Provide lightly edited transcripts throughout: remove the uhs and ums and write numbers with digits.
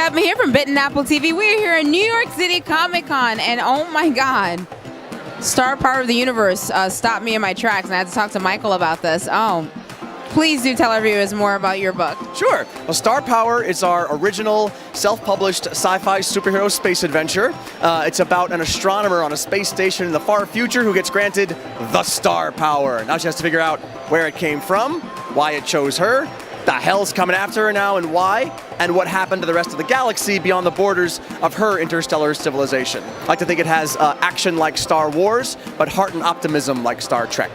CADMA here from Bitten Apple TV. We're here in New York City Comic Con, and oh my God, Star Power of the Universe stopped me in my tracks, and I had to talk to Michael about this. Oh, please do tell our viewers more about your book. Sure. Well, Star Power is our original self-published sci-fi superhero space adventure. It's about an astronomer on a space station in the far future who gets granted the star power. Now she has to figure out where it came from, why it chose her, the hell's coming after her now and why, and what happened to the rest of the galaxy beyond the borders of her interstellar civilization. I like to think it has action like Star Wars, but heart and optimism like Star Trek.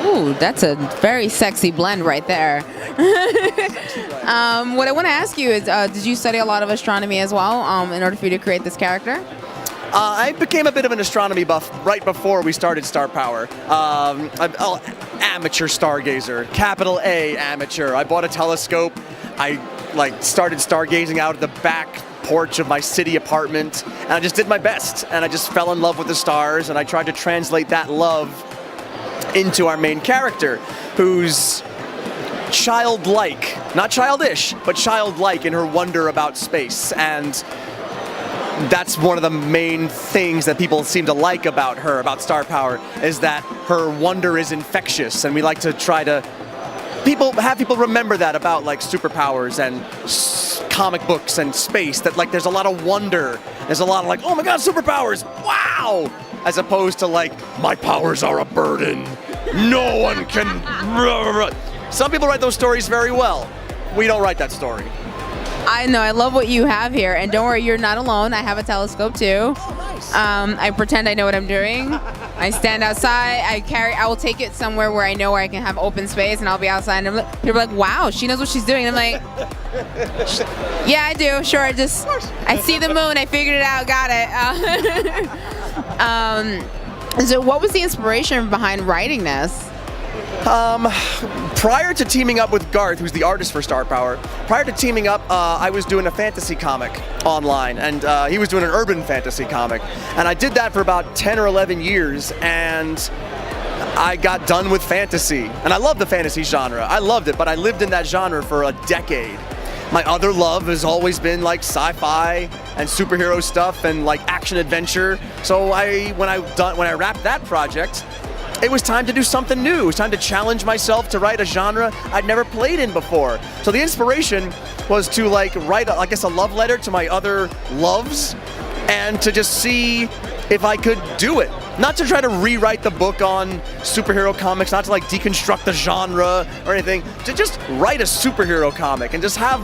Ooh, that's a very sexy blend right there. What I want to ask you is, did you study a lot of astronomy as well in order for you to create this character? I became a bit of an astronomy buff right before we started Star Power. Amateur stargazer, capital A amateur. I bought a telescope. I started stargazing out of the back porch of my city apartment, and I just did my best. And I just fell in love with the stars, and I tried to translate that love into our main character, who's childlike, not childish, but childlike in her wonder about space. And that's one of the main things that people seem to like about her, about Star Power, is that her wonder is infectious, and we like to try to have people remember that about like superpowers and comic books and space, that like there's a lot of wonder, there's a lot of like, oh my god, superpowers, wow, as opposed to like, my powers are a burden, no one can. Some people write those stories very well. We don't write that story. I know, I love what you have here, and don't worry, you're not alone. I have a telescope too. Oh, nice. I pretend I know what I'm doing. I stand outside, I will take it somewhere where I know where I can have open space, and I'll be outside, and people are like, wow, she knows what she's doing. And I'm like, yeah, I do, sure, I see the moon, I figured it out, got it. So what was the inspiration behind writing this? Prior to teaming up with Garth, who's the artist for Star Power, prior to teaming up, I was doing a fantasy comic online, and he was doing an urban fantasy comic. And I did that for about 10 or 11 years, and I got done with fantasy. And I love the fantasy genre. I loved it, but I lived in that genre for a decade. My other love has always been like sci-fi and superhero stuff and like action adventure. So when I wrapped that project, it was time to do something new. It was time to challenge myself to write a genre I'd never played in before. So the inspiration was to like write, I guess, a love letter to my other loves, and to just see if I could do it. Not to try to rewrite the book on superhero comics, not to like deconstruct the genre or anything, to just write a superhero comic and just have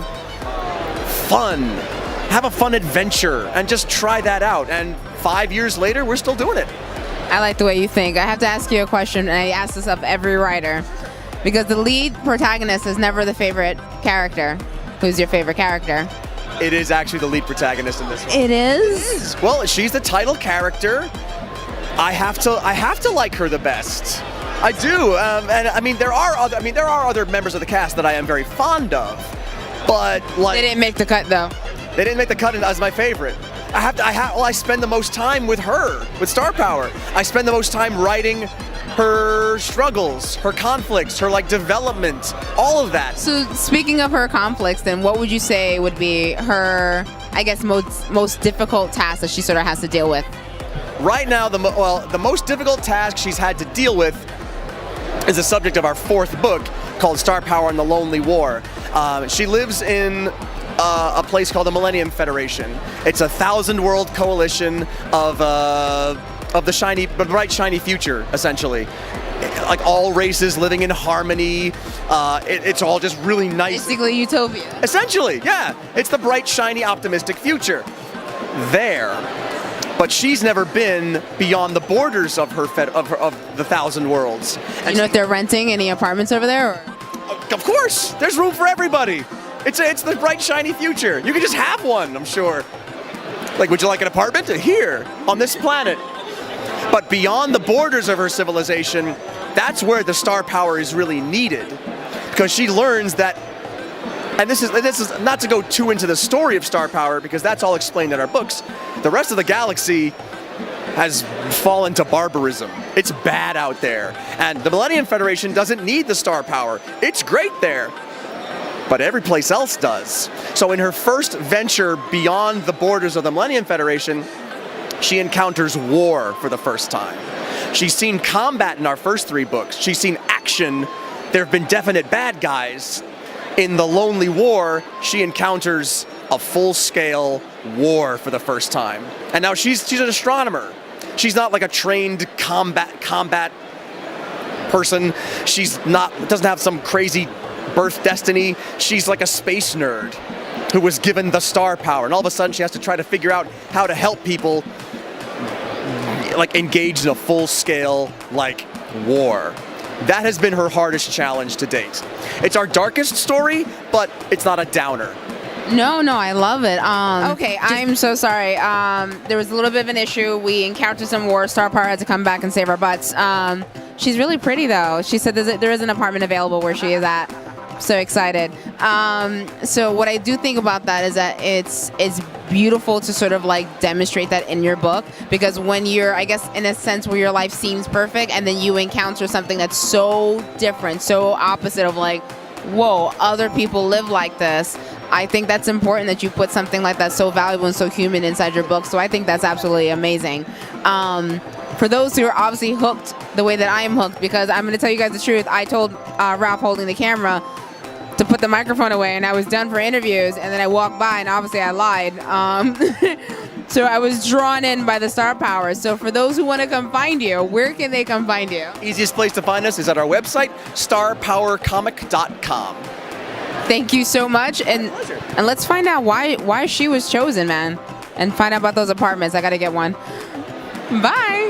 fun. Have a fun adventure and just try that out. And 5 years later, we're still doing it. I like the way you think. I have to ask you a question, and I ask this of every writer, because the lead protagonist is never the favorite character. Who's your favorite character? It is actually the lead protagonist in this one. It is? Well, she's the title character. I have to like her the best. I do, and I mean there are other members of the cast that I am very fond of, but like They didn't make the cut though. They didn't make the cut as my favorite. I spend the most time with her, with Star Power. I spend the most time writing her struggles, her conflicts, her like development, all of that. So speaking of her conflicts, then what would you say would be her, I guess, most difficult task that she sort of has to deal with? Right now, the most difficult task she's had to deal with is the subject of our 4th book, called Star Power and the Lonely War. She lives in a place called the Millennium Federation. It's a 1,000-world coalition of the bright, shiny future, essentially. Like all races living in harmony. It's all just really nice. Basically utopia. Essentially, yeah. It's the bright, shiny, optimistic future. There. But she's never been beyond the borders of of the 1,000 worlds. And you know if they're renting any apartments over there? Or? Of course, there's room for everybody. It's the bright, shiny future. You can just have one, I'm sure. Like, would you like an apartment? Here, on this planet. But beyond the borders of her civilization, that's where the star power is really needed. Because she learns that, and this is not to go too into the story of star power, because that's all explained in our books. The rest of the galaxy has fallen to barbarism. It's bad out there. And the Millennium Federation doesn't need the star power. It's great there. but every place else does. So in her first venture beyond the borders of the Millennium Federation, she encounters war for the first time. She's seen combat in our first 3 books. She's seen action. There have been definite bad guys. In The Lonely War, she encounters a full-scale war for the first time. And now she's an astronomer. She's not like a trained combat person. Doesn't have some crazy birth destiny. She's like a space nerd who was given the star power, and all of a sudden she has to try to figure out how to help people like engage in a full-scale like war. That has been her hardest challenge to date. It's our darkest story, but it's not a downer. No, I love it. Okay, I'm so sorry. There was a little bit of an issue. We encountered some war. Star Power had to come back and save our butts. She's really pretty, though. She said there is an apartment available where she is at. So excited. So what I do think about that is that it's beautiful to sort of like demonstrate that in your book, because when you're, I guess, in a sense where your life seems perfect and then you encounter something that's so different, so opposite of like, whoa, other people live like this. I think that's important that you put something like that so valuable and so human inside your book. So I think that's absolutely amazing. For those who are obviously hooked the way that I am hooked, because I'm going to tell you guys the truth, I told Ralph holding the camera to put the microphone away, and I was done for interviews, and then I walked by, and obviously I lied. So I was drawn in by the star power. So for those who want to come find you, where can they come find you? Easiest place to find us is at our website, starpowercomic.com. Thank you so much, and let's find out why she was chosen, man, and find out about those apartments. I got to get one. Bye.